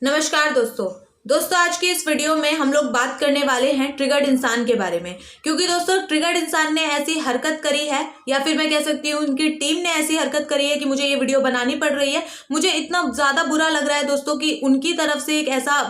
नमस्कार दोस्तों आज के इस वीडियो में हम लोग बात करने वाले हैं ट्रिगर्ड इंसान के बारे में। क्योंकि दोस्तों ट्रिगर्ड इंसान ने ऐसी हरकत करी है, या फिर मैं कह सकती हूँ उनकी टीम ने ऐसी हरकत करी है कि मुझे ये वीडियो बनानी पड़ रही है। मुझे इतना ज़्यादा बुरा लग रहा है दोस्तों कि उनकी तरफ से एक ऐसा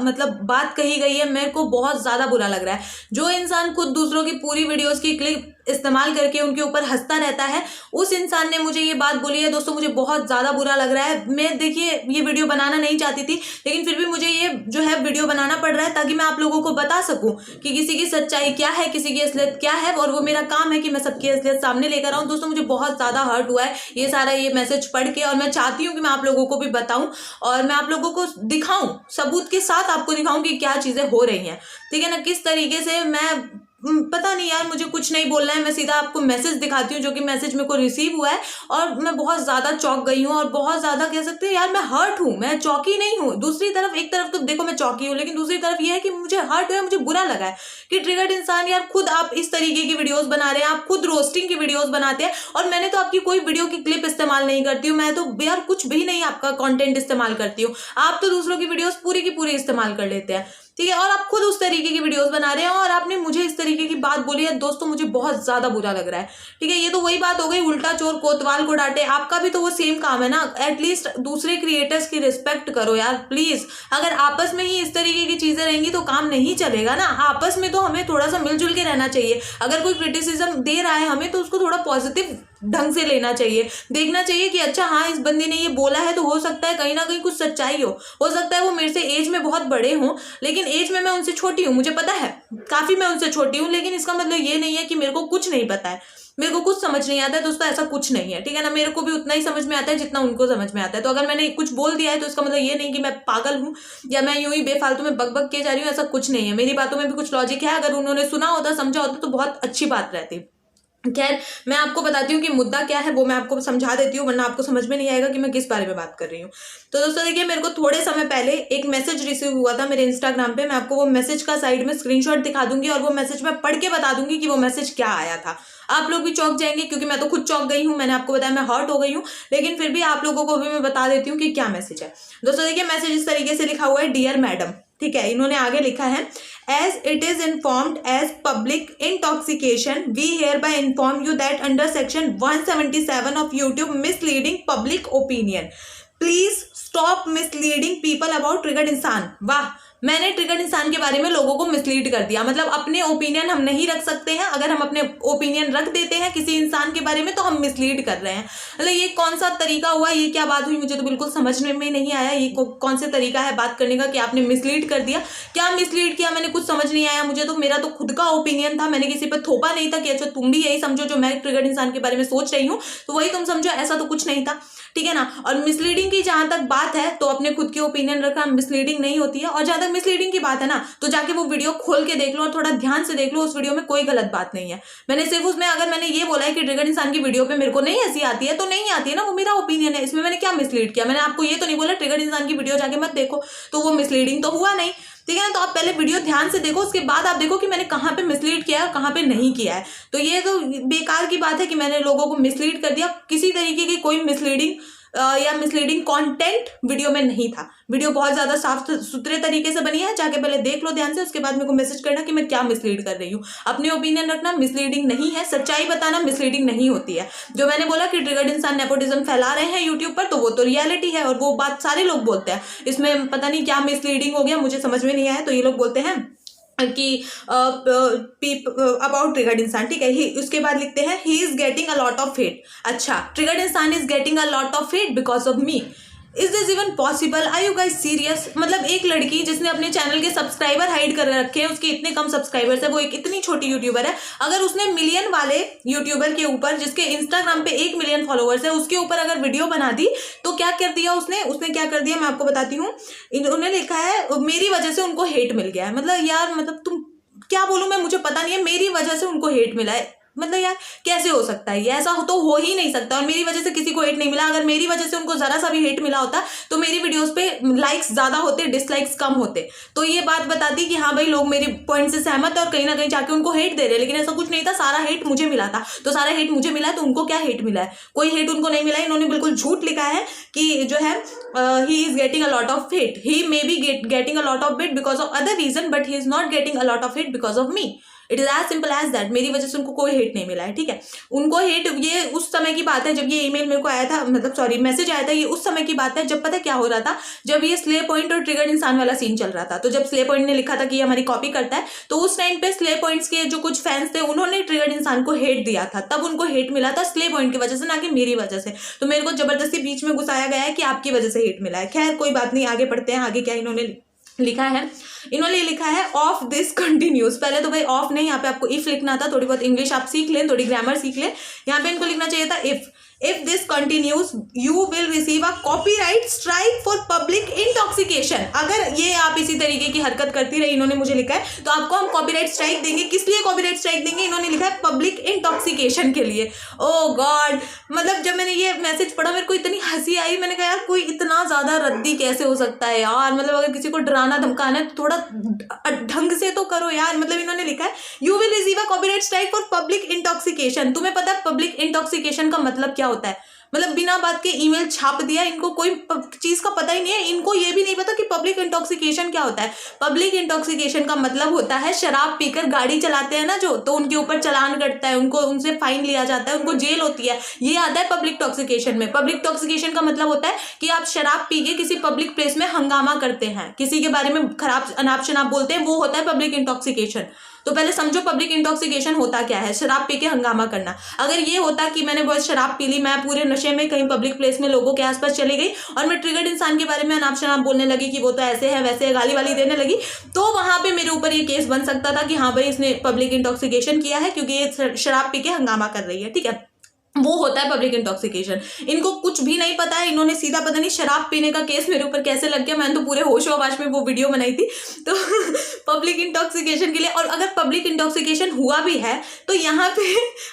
बात कही गई है, मेरे को बहुत ज़्यादा बुरा लग रहा है। जो इंसान खुद दूसरों की पूरी वीडियोज़ की क्लिप इस्तेमाल करके उनके ऊपर हंसता रहता है, उस इंसान ने मुझे ये बात बोली है। दोस्तों मुझे बहुत ज़्यादा बुरा लग रहा है। मैं देखिए ये वीडियो बनाना नहीं चाहती थी, लेकिन फिर भी मुझे ये जो है वीडियो बनाना पड़ रहा है ताकि मैं आप लोगों को बता सकूं कि किसी की सच्चाई क्या है, किसी की असलियत क्या है, और वो मेरा काम है कि मैं सबकी असलियत सामने लेकर आऊं। दोस्तों मुझे बहुत ज़्यादा हर्ट हुआ है ये सारा मैसेज पढ़ के, और मैं चाहती हूँ कि मैं आप लोगों को भी बताऊं और मैं आप लोगों को दिखाऊं, सबूत के साथ आपको दिखाऊं कि क्या चीज़ें हो रही हैं। ठीक है ना, किस तरीके से मैं पता नहीं यार, मुझे कुछ नहीं बोलना है, मैं सीधा आपको मैसेज दिखाती हूँ जो कि मैसेज मेरे को रिसीव हुआ है। और मैं बहुत ज़्यादा चौंक गई हूँ और बहुत ज़्यादा कह सकते हैं यार, मैं हर्ट हूँ, मैं चौंकी नहीं हूँ। दूसरी तरफ एक तरफ तो देखो मैं चौंकी हूँ, लेकिन दूसरी तरफ ये है कि मुझे हर्ट हुआ, मुझे बुरा लगा है कि ट्रिगर्ड इंसान यार खुद आप इस तरीके की वीडियोस बना रहे हैं, आप खुद रोस्टिंग की वीडियोस बनाते हैं। और मैंने तो आपकी कोई वीडियो की क्लिप इस्तेमाल नहीं करती हूँ, मैं तो यार कुछ भी नहीं आपका कॉन्टेंट इस्तेमाल करती हूँ। आप तो दूसरों की वीडियोस पूरी की पूरी इस्तेमाल कर लेते हैं। ठीक है, और आप खुद उस तरीके की वीडियोस बना रहे हैं और आपने मुझे इस तरीके की बात बोली है। दोस्तों मुझे बहुत ज्यादा बुरा लग रहा है। ठीक है, ये तो वही बात हो गई, उल्टा चोर कोतवाल को डांटे। आपका भी तो वो सेम काम है ना, एटलीस्ट दूसरे क्रिएटर्स की रिस्पेक्ट करो यार प्लीज। अगर आपस में ही इस तरीके की चीजें रहेंगी तो काम नहीं चलेगा ना। आपस में तो हमें थोड़ा सा मिलजुल के रहना चाहिए। अगर कोई क्रिटिसिज्म दे रहा है हमें तो उसको थोड़ा पॉजिटिव ढंग से लेना चाहिए, देखना चाहिए कि अच्छा हाँ इस बंदे ने ये बोला है तो हो सकता है कहीं ना कहीं कुछ सच्चाई हो सकता है वो मेरे से एज में बहुत बड़े हों, लेकिन एज में मैं उनसे छोटी हूँ, मुझे पता है काफी मैं उनसे छोटी हूँ, लेकिन इसका मतलब ये नहीं है कि मेरे को कुछ नहीं पता है, मेरे को कुछ समझ नहीं आता है। दोस्तों ऐसा कुछ नहीं है, ठीक है ना, मेरे को भी उतना ही समझ में आता है जितना उनको समझ में आता है। तो अगर मैंने कुछ बोल दिया है तो इसका मतलब ये नहीं कि मैं पागल हूँ या मैं यूं ही बेफालतू में बक बक के जा रही हूँ, ऐसा कुछ नहीं है। मेरी बातों में भी कुछ लॉजिक है, अगर उन्होंने सुना होता समझा होता तो बहुत अच्छी बात रहती। खैर मैं आपको बताती हूँ कि मुद्दा क्या है, वो मैं आपको समझा देती हूँ, वरना आपको समझ में नहीं आएगा कि मैं किस बारे में बात कर रही हूँ। तो दोस्तों देखिए, मेरे को थोड़े समय पहले एक मैसेज रिसीव हुआ था मेरे इंस्टाग्राम पे। मैं आपको वो मैसेज का साइड में स्क्रीनशॉट दिखा दूंगी और वो मैसेज मैं पढ़ के बता दूंगी कि वो मैसेज क्या आया था। आप लोग भी चौंक जाएंगे क्योंकि मैं तो खुद चौंक गई हूँ। मैंने आपको बताया मैं हर्ट हो गई हूँ, लेकिन फिर भी आप लोगों को भी मैं बता देती हूँ कि क्या मैसेज है। दोस्तों देखिए, मैसेज इस तरीके से लिखा हुआ है, डियर मैडम। ठीक है, इन्होंने आगे लिखा है, as it is informed as public intoxication, we hereby inform you that under section 177 of YouTube misleading public opinion, please stop misleading people about triggered इंसान। वाह, मैंने ट्रिगर्ड इंसान के बारे में लोगों को मिसलीड कर दिया। मतलब अपने ओपिनियन हम नहीं रख सकते हैं, अगर हम अपने ओपिनियन रख देते हैं किसी इंसान के बारे में तो हम मिसलीड कर रहे हैं। मतलब ये कौन सा तरीका हुआ, ये क्या बात हुई, मुझे तो बिल्कुल समझने में नहीं आया। ये कौन से तरीका है बात करने का कि आपने मिसलीड कर दिया। क्या मिसलीड किया मैंने, कुछ समझ नहीं आया मुझे तो। मेरा तो खुद का ओपिनियन था, मैंने किसी पर थोपा नहीं था कि अच्छा तुम भी यही समझो जो मैं ट्रिगर्ड इंसान के बारे में सोच रही हूँ तो वही तुम समझो, ऐसा तो कुछ नहीं था। ठीक है ना। और मिसलीडिंग की जहां तक बात है तो अपने खुद के ओपिनियन रखना मिसलीडिंग नहीं होती है। और जहां तक मिसलीडिंग की बात है ना, तो जाके वो वीडियो खोल के देख लो और थोड़ा ध्यान से देख लो, उस वीडियो में कोई गलत बात नहीं है। मैंने सिर्फ उसमें अगर मैंने ये बोला है कि ट्रिगर्ड इंसान की वीडियो पे मेरे को नहीं हंसी आती है तो नहीं आती है ना, वो मेरा ओपिनियन है। इसमें मैंने क्या मिसलीड किया, मैंने आपको ये तो नहीं बोला ट्रिगर्ड इंसान की वीडियो जाके मत देखो, तो वो मिसलीडिंग तो हुआ नहीं। ठीक है ना, तो आप पहले वीडियो ध्यान से देखो, उसके बाद आप देखो कि मैंने कहाँ पे मिसलीड किया है और कहाँ पे नहीं किया है। तो ये तो बेकार की बात है कि मैंने लोगों को मिसलीड कर दिया। किसी तरीके की कोई मिसलीडिंग या मिसलीडिंग कंटेंट वीडियो में नहीं था। वीडियो बहुत ज्यादा साफ सुथरे तरीके से बनी है, जाके पहले देख लो ध्यान से, उसके बाद मेरे को मैसेज करना कि मैं क्या मिसलीड कर रही हूँ। अपने ओपिनियन रखना मिसलीडिंग नहीं है, सच्चाई बताना मिसलीडिंग नहीं होती है। जो मैंने बोला कि ट्रिगर्ड इंसान नेपोटिज्म फैला रहे हैं यूट्यूब पर, तो वो तो रियलिटी है और वो बात सारे लोग बोलते हैं। इसमें पता नहीं क्या मिसलीडिंग हो गया, मुझे समझ में नहीं आया। तो ये लोग बोलते हैं कि अबाउट ट्रिगर्ड इंसान। ठीक है, ही उसके बाद लिखते हैं he is getting a lot of hate. अच्छा, ट्रिगर्ड इंसान is getting a lot of hate because of me. Is this even possible, are you guys serious? मतलब एक लड़की जिसने अपने चैनल के सब्सक्राइबर हाइड कर रखे हैं, उसके इतने कम सब्सक्राइबर्स है, वो एक इतनी छोटी यूट्यूबर है, अगर उसने मिलियन वाले यूट्यूबर के ऊपर जिसके इंस्टाग्राम पे 1 मिलियन फॉलोअर्स है उसके ऊपर अगर वीडियो बना दी तो क्या कर दिया उसने क्या कर दिया मैं आपको बताती हूँ। उन्होंने लिखा है मेरी वजह से उनको हेट मिल गया है। मतलब यार, मतलब तुम क्या बोलूं मैं, मुझे पता नहीं है, मेरी वजह से उनको हेट मिला है। मतलब यार कैसे हो सकता है ये, ऐसा तो हो ही नहीं सकता। और मेरी वजह से किसी को हेट नहीं मिला। अगर मेरी वजह से उनको जरा सा भी हेट मिला होता तो मेरी वीडियोस पे लाइक्स ज्यादा होते, डिसलाइक्स कम होते। तो ये बात बताती कि हाँ भाई लोग मेरे पॉइंट से सहमत है और कहीं ना कहीं जाके उनको हेट दे रहे हैं। लेकिन ऐसा कुछ नहीं था, सारा हेट मुझे मिला था। तो सारा हेट मुझे मिला है तो उनको क्या हेट मिला है? कोई हेट उनको नहीं मिला है। इन्होंने बिल्कुल झूठ लिखा है कि जो है he is getting a lot of hate, he may be getting a lot of hate because of other reason but he is not getting a lot of hate because of me. It is as simple as that. मेरी वजह से उनको कोई hate नहीं मिला है, ठीक है। उनको हेट, ये उस समय की बात है जब ये ईमेल मेरे को आया था, मतलब सॉरी मैसेज आया था, ये उस समय की बात है जब पता क्या हो रहा था, जब ये स्ले पॉइंट और ट्रिगर्ड इंसान वाला सीन चल रहा था। तो जब स्ले पॉइंट ने लिखा था कि ये हमारी कॉपी करता है, तो उस टाइम पे स्ले पॉइंट्स के जो कुछ फैंस थे उन्होंने ट्रिगर्ड इंसान को हेट दिया था। तब उनको हेट मिला था स्ले पॉइंट की वजह से, ना कि मेरी वजह से। तो मेरे को जबरदस्ती बीच में घुसाया गया है कि आपकी वजह से हेट मिला है। खैर कोई बात नहीं, आगे बढ़ते हैं। आगे क्या इन्होंने लिखा है? इन्होंने लिखा है ऑफ दिस कंटिन्यूज। पहले तो भाई ऑफ नहीं, यहाँ पे आपको इफ लिखना था। थोड़ी बहुत इंग्लिश आप सीख लें, थोड़ी ग्रामर सीख लें। यहाँ पे इनको लिखना चाहिए था if this continues you will receive a copyright strike for public intoxication. अगर ये आप इसी तरीके की हरकत करती रही, इन्होंने मुझे लिखा है, तो आपको हम कॉपीराइट स्ट्राइक देंगे। किस लिए कॉपीराइट स्ट्राइक देंगे? इन्होंने लिखा है पब्लिक इंटॉक्सिकेशन के लिए। ओ गॉड, मतलब जब मैंने ये मैसेज पढ़ा मेरे को इतनी हंसी आई। मैंने कहा यार कोई इतना ज्यादा रद्दी कैसे हो सकता है यार। मतलब अगर किसी को डराना धमकाना है तो थोड़ा ढंग से तो करो यार। मतलब इन्होंने लिखा है you will receive a copyright strike for public intoxication. तुम्हें पता है पब्लिक इंटॉक्सिकेशन का मतलब क्या होता है? मतलब बिना बात के ईमेल छाप दिया। इनको कोई चीज का पता ही नहीं है। इनको ये भी नहीं पता कि पब्लिक इंटॉक्सिकेशन क्या होता है। पब्लिक इंटॉक्सिकेशन का मतलब होता है शराब पीकर गाड़ी चलाते हैं ना जो, तो उनके ऊपर चालान कटता है, उनको उनसे फाइन लिया जाता है, उनको जेल होती है। ये आता है पब्लिक टॉक्सिकेशन में। पब्लिक टॉक्सिकेशन का मतलब होता है कि आप शराब पी के किसी पब्लिक प्लेस में हंगामा करते हैं, किसी के बारे में खराब अनाप शनाप बोलते हैं, वो होता है पब्लिक इंटॉक्सिकेशन। तो पहले समझो पब्लिक इंटॉक्सिकेशन होता क्या है। शराब पी के हंगामा करना। अगर ये होता कि मैंने बहुत शराब पी ली, मैं पूरे नशे में कहीं पब्लिक प्लेस में लोगों के आसपास चली गई और मैं ट्रिगर्ड इंसान के बारे में अनाप शनाप बोलने लगी कि वो तो ऐसे है वैसे है, गाली वाली देने लगी, तो वहां पे मेरे ऊपर ये केस बन सकता था कि हाँ भाई इसने पब्लिक इंटॉक्सिकेशन किया है क्योंकि ये शराब पी के हंगामा कर रही है, ठीक है। वो होता है पब्लिक इंटॉक्सिकेशन। इनको कुछ भी नहीं पता है। इन्होंने सीधा पता नहीं शराब पीने का केस मेरे ऊपर कैसे लग गया। मैंने तो पूरे होश हवास में वो वीडियो बनाई थी। तो पब्लिक इंटॉक्सिकेशन के लिए, और अगर पब्लिक इंटॉक्सिकेशन हुआ भी है तो यहाँ पे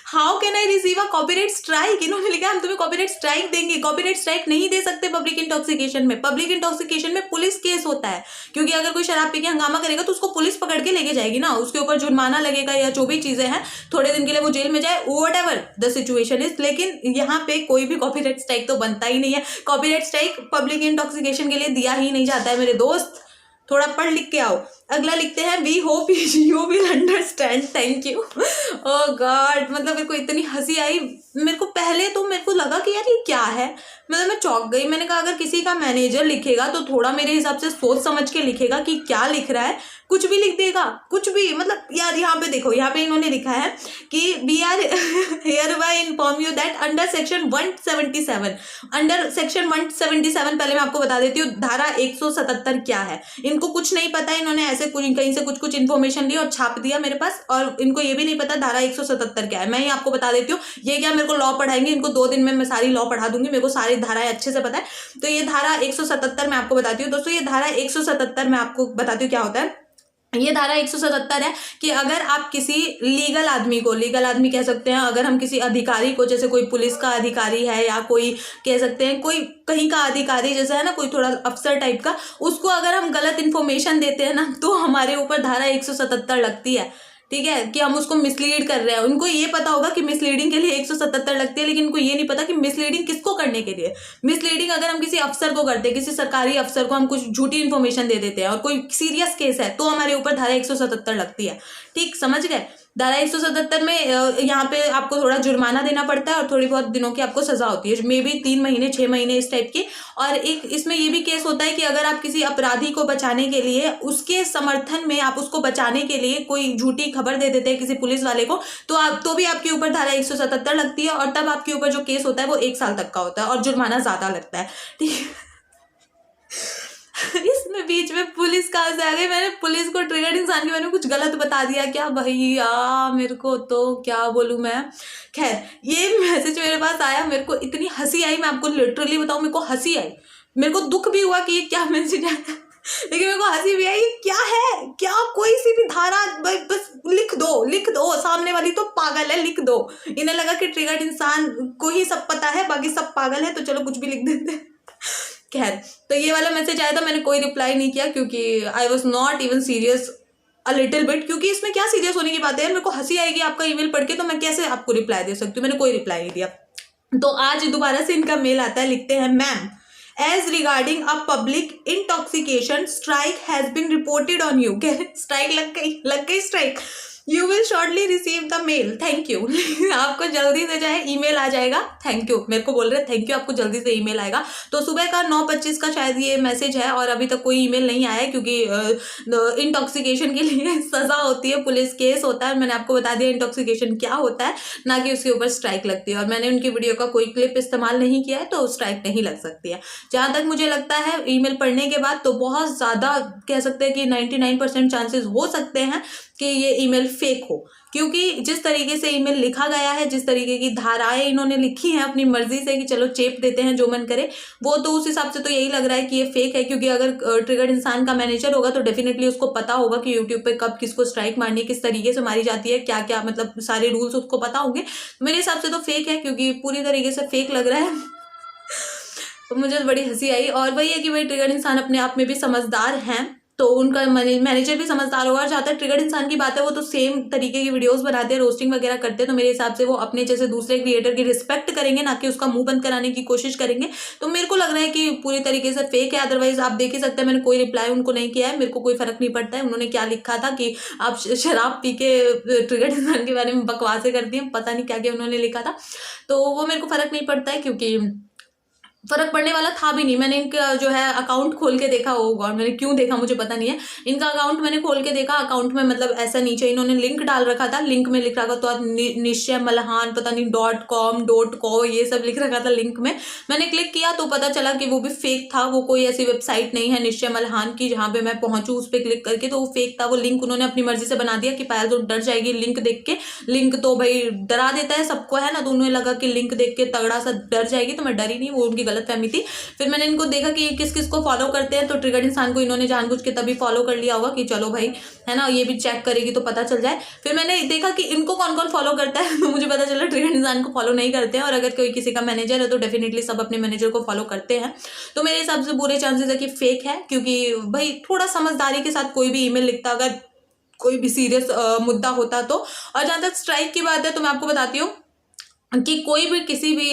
how can I receive a copyright strike. इन्होंने लिखा हम तुम्हें कॉपीराइट स्ट्राइक देंगे। कॉपीराइट स्ट्राइक नहीं दे सकते पब्लिक इंटॉक्सिकेशन में। पब्लिक इंटॉक्सिकेशन में पुलिस केस होता है, क्योंकि अगर कोई शराब पी के हंगामा करेगा तो उसको पुलिस पकड़ के लेके जाएगी ना, उसके ऊपर जुर्माना लगेगा या जो भी चीजें हैं, थोड़े दिन के लिए वो जेल में जाए, what ever the situation is. लेकिन यहाँ पे कोई भी कॉपीराइट स्ट्राइक तो बनता ही नहीं है। कॉपीराइट स्ट्राइक पब्लिक इंटॉक्सिकेशन के लिए दिया ही नहीं जाता है मेरे दोस्त। थोड़ा पढ़ लिख के आओ। अगला लिखते हैं we hope you will understand, thank you. Oh God, मतलब मेरे को इतनी हंसी आई। मेरे को लगा कि यार ये क्या है। मतलब मैं चौंक गई। मैंने कहा अगर किसी का मैनेजर लिखेगा तो थोड़ा मेरे हिसाब से सोच समझ के लिखेगा कि क्या लिख रहा है। कुछ भी लिख देगा, कुछ भी। मतलब यार यहाँ पे देखो, यहाँ पे इन्होंने लिखा है कि we are hereby inform you that under section 177, under section 177, पहले मैं आपको बता देती हूँ धारा 177 क्या है। इनको कुछ नहीं पता है। इन्होंने ऐसे कहीं से कुछ इन्फॉर्मेशन ली और छाप दिया मेरे पास, और इनको ये भी नहीं पता धारा 177 क्या है। मैं ही आपको बता देती हूँ। ये क्या मेरे को लॉ पढ़ाएंगे, इनको 2 दिन में मैं सारी लॉ पढ़ा दूंगी। मेरे को सारी धाराएं अच्छे से पता है। तो ये धारा 177 मैं आपको बताती हूँ दोस्तों। ये धारा 177 मैं आपको बताती हूँ क्या होता है। ये धारा 177 है कि अगर आप किसी लीगल आदमी को, लीगल आदमी कह सकते हैं, अगर हम किसी अधिकारी को, जैसे कोई पुलिस का अधिकारी है या कोई कह सकते हैं कोई कहीं का अधिकारी जैसा है ना, कोई थोड़ा अफसर टाइप का, उसको अगर हम गलत इन्फॉर्मेशन देते हैं ना तो हमारे ऊपर धारा 177 लगती है, ठीक है, कि हम उसको मिसलीड कर रहे हैं। उनको ये पता होगा कि मिसलीडिंग के लिए 177 लगती है, लेकिन उनको ये नहीं पता कि मिसलीडिंग किसको करने के लिए। मिसलीडिंग अगर हम किसी अफसर को करते हैं, किसी सरकारी अफसर को हम कुछ झूठी इन्फॉर्मेशन दे देते हैं और कोई सीरियस केस है, तो हमारे ऊपर धारा 177 लगती है। ठीक समझ गए। धारा 177 में यहाँ पे आपको थोड़ा जुर्माना देना पड़ता है और थोड़ी बहुत दिनों की आपको सजा होती है, मे बी 3 महीने 6 महीने इस टाइप की। और एक इसमें ये भी केस होता है कि अगर आप किसी अपराधी को बचाने के लिए, उसके समर्थन में, आप उसको बचाने के लिए कोई झूठी खबर दे देते हैं किसी पुलिस वाले को, तो भी आपके ऊपर धारा 177 लगती है, और तब आपके ऊपर जो केस होता है वो 1 साल तक का होता है और जुर्माना ज्यादा लगता है। ठीक है। इसमें बीच में पुलिस कहाँ से आ गई। मैंने पुलिस को ट्रिगर्ड इंसान के बारे में कुछ गलत बता दिया क्या भैया, मेरे को तो क्या बोलूँ मैं। खैर, ये मैसेज मेरे पास आया, मेरे को इतनी हंसी आई, मैं आपको लिटरली बताऊँ, मेरे को हंसी आई, मेरे को दुख भी हुआ कि ये क्या मैसेज आया। लेकिन मेरे को हंसी भी आई, क्या है, क्या कोई सी भी धारा बस लिख दो, सामने वाली तो पागल है, लिख दो। इन्हें लगा कि ट्रिगर्ड इंसान को ही सब पता है, बाकी सब पागल है, तो चलो कुछ भी लिख देते हैं। खैर, तो ये वाला मैसेज आया था, मैंने कोई रिप्लाई नहीं किया क्योंकि I was not even serious a little bit, क्योंकि इसमें क्या सीरियस होने की बात है, मेरे को हंसी आएगी आपका ईमेल पढ़ के, तो मैं कैसे आपको रिप्लाई दे सकती हूँ। मैंने कोई रिप्लाई नहीं दिया। तो आज दोबारा से इनका मेल आता है, लिखते हैं, ma'am as regarding a public intoxication strike has been reported on you. Strike लग गई strike. You will shortly receive the mail, thank you. आपको जल्दी से जाए ईमेल आ जाएगा, थैंक यू। मेरे को बोल रहे थैंक यू, आपको जल्दी से ईमेल आएगा। तो सुबह का 9:25 का शायद ये मैसेज है और अभी तक कोई ईमेल नहीं आया है, क्योंकि इंटॉक्सिकेशन के लिए सजा होती है, पुलिस केस होता है। मैंने आपको बता दिया इंटॉक्सिकेशन क्या होता है, ना कि उसके ऊपर स्ट्राइक लगती है। और मैंने उनकी वीडियो का कोई क्लिप इस्तेमाल नहीं किया है, तो स्ट्राइक नहीं लग सकती है। जहाँ तक मुझे लगता है ईमेल पढ़ने के बाद, तो बहुत ज़्यादा कह सकते हैं कि 99% चांसेस हो सकते हैं कि ये ईमेल फेक हो, क्योंकि जिस तरीके से ईमेल लिखा गया है, जिस तरीके की धाराएं इन्होंने लिखी हैं अपनी मर्जी से कि चलो चेप देते हैं जो मन करे, वो तो उस हिसाब से तो यही लग रहा है कि ये फेक है। क्योंकि अगर ट्रिगर्ड इंसान का मैनेजर होगा तो डेफिनेटली उसको पता होगा कि यूट्यूब पे कब किसको स्ट्राइक मारनी है, किस तरीके से मारी जाती है, क्या क्या मतलब सारे रूल्स उसको पता होंगे। मेरे हिसाब से तो फेक है, क्योंकि पूरी तरीके से फेक लग रहा है। तो मुझे बड़ी हंसी आई। और वही है कि भाई ट्रिगर्ड इंसान अपने आप में भी समझदार हैं, तो उनका मैनेजर भी समझदार होगा। और जहाँ तक ट्रिगर्ड इंसान की बात है, वो तो सेम तरीके की वीडियोस बनाते हैं, रोस्टिंग वगैरह करते हैं, तो मेरे हिसाब से वो अपने जैसे दूसरे क्रिएटर की रिस्पेक्ट करेंगे, ना कि उसका मुंह बंद कराने की कोशिश करेंगे। तो मेरे को लग रहा है कि पूरी तरीके से फेक है। अदरवाइज आप देख ही सकते हैं, मैंने कोई रिप्लाई उनको नहीं किया है, मेरे को कोई फर्क नहीं पड़ता है उन्होंने क्या लिखा था कि आप शराब पी के ट्रिगर्ड इंसान के बारे में बकवासें करती हैं, पता नहीं क्या क्या उन्होंने लिखा था। तो वो मेरे को फर्क नहीं पड़ता है, क्योंकि फर्क पड़ने वाला था भी नहीं। मैंने इनका जो है अकाउंट खोल के देखा होगा, और मैंने क्यों देखा मुझे पता नहीं है। इनका अकाउंट मैंने खोल के देखा, अकाउंट में मतलब ऐसा नीचे इन्होंने लिंक डाल रखा था, लिंक में लिख रखा था निश्चय मल्हान पता नहीं .com.co ये सब लिख रखा था लिंक में। मैंने क्लिक किया तो पता चला कि वो भी फेक था, वो कोई ऐसी वेबसाइट नहीं है निश्चय मल्हान की जहाँ पे मैं पहुंचूं उस पर क्लिक करके, तो वो फेक था। वो लिंक उन्होंने अपनी मर्जी से बना दिया कि पायल तो डर जाएगी लिंक देख के। लिंक तो भाई डरा देता है सबको, है ना, तो उन्हें लगा कि लिंक देख के तगड़ा सा डर जाएगी, तो मैं डरी नहीं, वो उनकी गलतफहमी थी। फिर मैंने इनको देखा कि किस किस को फॉलो करते हैं, तो ट्रिगर्ड इंसान को इन्होंने जानबूझ के तभी फॉलो कर लिया होगा कि चलो भाई, है ना, ये भी चेक करेगी तो पता चल जाए। फिर मैंने देखा कि इनको कौन कौन फॉलो करता है, तो मुझे पता चला ट्रिगर्ड इंसान को फॉलो नहीं करते हैं। और अगर कोई किसी का मैनेजर है तो डेफिनेटली सब अपने मैनेजर को फॉलो करते हैं। तो मेरे हिसाब से पूरे चांसेस है कि फेक है, क्योंकि भाई थोड़ा समझदारी के साथ कोई भी ईमेल लिखता, अगर कोई भी सीरियस मुद्दा होता तो। और जहां तक स्ट्राइक की बात है, तो मैं आपको बताती हूँ कि कोई भी किसी भी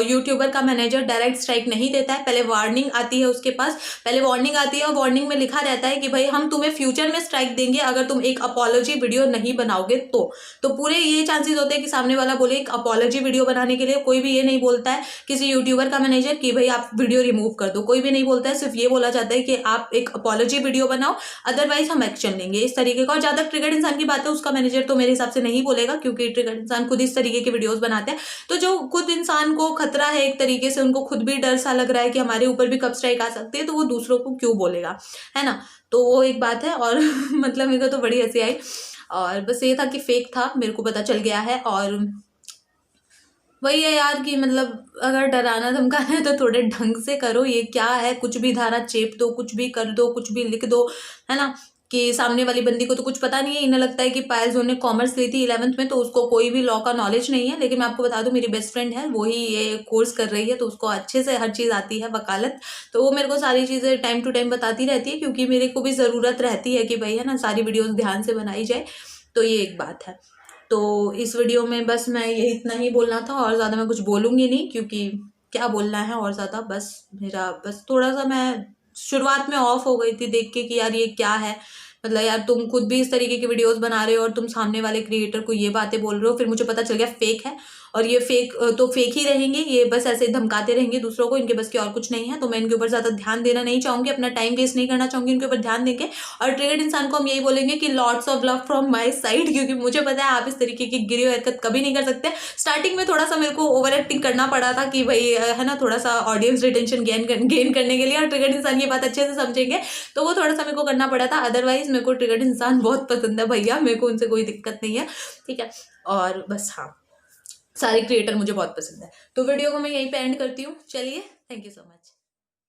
यूट्यूबर का मैनेजर डायरेक्ट स्ट्राइक नहीं देता है। पहले वार्निंग आती है उसके पास, पहले वार्निंग आती है, और वार्निंग में लिखा रहता है कि भाई हम तुम्हें फ्यूचर में स्ट्राइक देंगे अगर तुम एक अपॉलॉजी वीडियो नहीं बनाओगे तो पूरे ये चांसेस होते हैं कि सामने वाला बोले एक अपॉलॉजी वीडियो बनाने के लिए। कोई भी ये नहीं बोलता है किसी यूट्यूबर का मैनेजर कि भाई आप वीडियो रिमूव कर दो, कोई भी नहीं बोलता है। सिर्फ ये बोला जाता है कि आप एक अपॉलॉजी वीडियो बनाओ, अदरवाइज हम एक्शन लेंगे, इस तरीके का। और ज्यादा ट्रिगर्ड इंसान की बात है, उसका मैनेजर तो मेरे हिसाब से नहीं बोलेगा, क्योंकि ट्रिगर्ड इंसान खुद इस तरीके की वीडियोज बनाते हैं। तो जो खुद इंसान को खतरा है एक तरीके से, उनको खुद भी डर सा लग रहा है कि हमारे ऊपर भी कब स्ट्राइक आ सकती है, तो वो दूसरों को क्यों बोलेगा, है ना। तो वो एक बात है। और मतलब मेरे को तो बड़ी हंसी आई, और बस ये था कि फेक था, मेरे को पता चल गया है। और वही है यार कि मतलब अगर डराना धमकाना है तो थोड़े ढंग से करो। ये क्या है, कुछ भी धारा चेप दो, कुछ भी कर दो, कुछ भी लिख दो, है ना, कि सामने वाली बंदी को तो कुछ पता नहीं है। इन्हें लगता है कि पायल जो ने कॉमर्स ली थी 11th में, तो उसको कोई भी लॉ का नॉलेज नहीं है। लेकिन मैं आपको बता दूं, मेरी बेस्ट फ्रेंड है, वो ही ये कोर्स कर रही है, तो उसको अच्छे से हर चीज़ आती है, वकालत। तो वो मेरे को सारी चीज़ें टाइम टू टाइम बताती रहती है, क्योंकि मेरे को भी ज़रूरत रहती है कि भाई, है ना, सारी वीडियोज़ ध्यान से बनाई जाए। तो ये एक बात है। तो इस वीडियो में बस मैं यही इतना ही बोलना था, और ज़्यादा मैं कुछ बोलूँगी नहीं, क्योंकि क्या बोलना है और ज़्यादा। बस मेरा बस थोड़ा सा मैं शुरुआत में ऑफ हो गई थी देख के कि यार ये क्या है, मतलब यार तुम खुद भी इस तरीके की वीडियोस बना रहे हो और तुम सामने वाले क्रिएटर को ये बातें बोल रहे हो। फिर मुझे पता चल गया फेक है, और ये फेक तो फेक ही रहेंगे, ये बस ऐसे धमकाते रहेंगे दूसरों को, इनके बस की और कुछ नहीं है। तो मैं इनके ऊपर ज़्यादा ध्यान देना नहीं चाहूँगी, अपना टाइम वेस्ट नहीं करना चाहूँगी, इनके ऊपर ध्यान देंगे। और ट्रिगर्ड इंसान को हम यही बोलेंगे कि lots of love from my side, क्योंकि मुझे पता है आप इस तरीके की गिरी हुई हरकत कभी नहीं कर सकते। स्टार्टिंग में थोड़ा सा मेरे को ओवर एक्टिंग करना पड़ा था कि भाई, है ना, थोड़ा सा ऑडियंस रिटेंशन गेन करने के लिए, और ट्रिगर्ड इंसान ये बात अच्छे से समझेंगे, तो वो थोड़ा सा मेरे को करना पड़ा था। अदरवाइज मेरे को ट्रिगर्ड इंसान बहुत पसंद है भैया, मेरे को उनसे कोई दिक्कत नहीं है, ठीक है। और बस हाँ, सारे क्रिएटर मुझे बहुत पसंद है। तो वीडियो को मैं यहीं पे एंड करती हूँ। चलिए, थैंक यू सो मच।